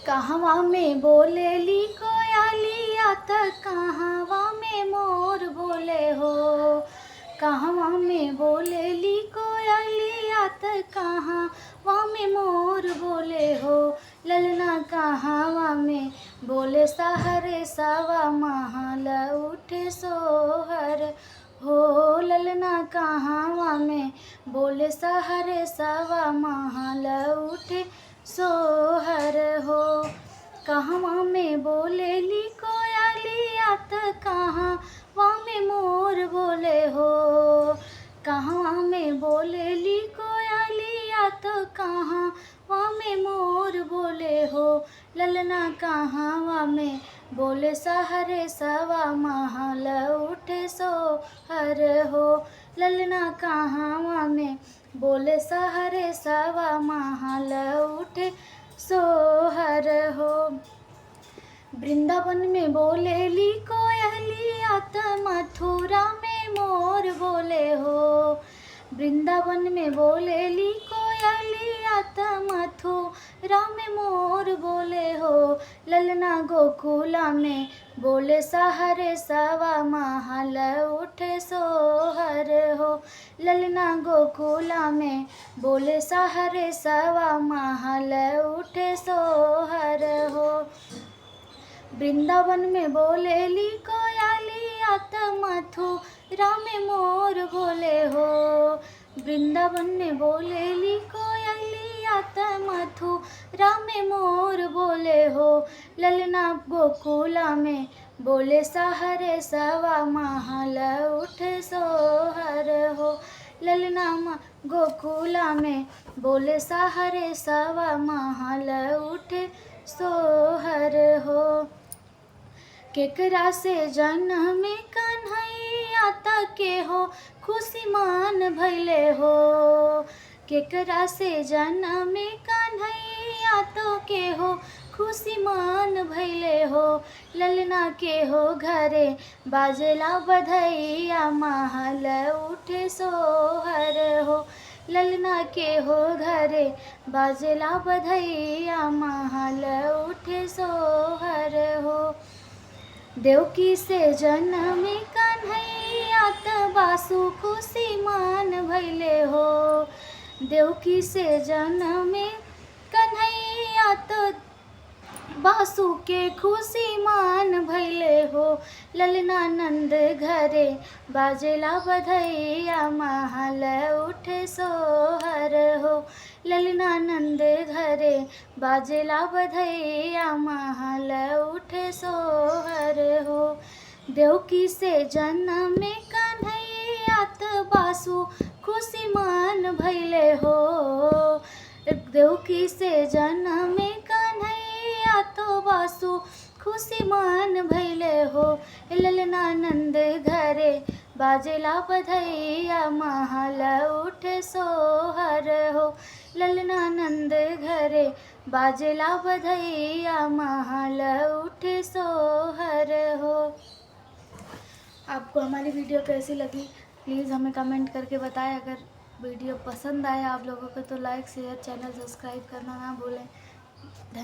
कहवा में बोलेली कोयलिया त कहवा में मोर बोले हो। कहवा में बोलेली कोयलिया त कहवा में मोर बोले हो। ललना कहवा में बोले सहरे सवा महल उठे सोहर हो। ललना कहवा में बोले सहरे सवा महल उठे सोहर हो। कहवा में बोलेली कोयलिया त कहवा में मोर बोले हो। कहवा में बोलेली कोयलिया त कहवा में मोर बोले हो। ललना कहवा में बोले सहरे सवा महल उठे सोहर हो। ललना कहवा में बोले सहरे सवा महल उठे सोहर हो। वृंदावन में बोलेली कोयलिया त मथुरा में मोर बोले हो। वृंदावन में बोलेली कोयलिया त मथुरा में मोर बोले हो। ललना गोकुला में बोले सहरे सवा महल उठे सोहर हो। ललना गोकुला में बोले सहरे सवा महल उठे सोहर हो। वृंदावन में बोलेली कोयलिया त मथुरा में मोर बोले हो। वृंदावन में बोलेली कोयलिया त मथुरा में मोर बोले हो। ललना गोकुला में बोले सहरे सवा महल उठे सोहर हो। ललना गोकुला में बोले सहरे सवा महल उठे सोहर हो। केकरा से जनमे कन्हैया त के हो खुशी मान भैले हो। केकरा से जनमे कन्हैया तो के हो खुशी मान भैले हो। ललना के हो घरे बाजेला बधैया महल उठे सोहर हो। ललना के हो घरे बाजेला बधैया महल उठे सोहर हो। देवकी से जनमे कन्हैया त बासु खुशी मान भैले हो। देवकी से जनमे कन्हैया त बासु के खुशी मान भैले हो। ललना नंद घरे बाजेला बधैया महल उठे सोहर हो। ललना नंद घरे बाजेला बधैया महल उठे सोहर हो। देवकी से जनमे कन्हैया त बासु खुशी मान भैले हो। देवकी से जनमे कन्हैया तो बासु खुशी मान भैले हो। ललना नंद घरे बाजेला बधैया महल उठे सोहर हो। ललना नंद घरे बाजेला बधैया महल उठे सोहर हो। आपको हमारी वीडियो कैसी लगी प्लीज़ हमें कमेंट करके बताएं। अगर वीडियो पसंद आए आप लोगों को तो लाइक शेयर चैनल सब्सक्राइब करना ना भूलें।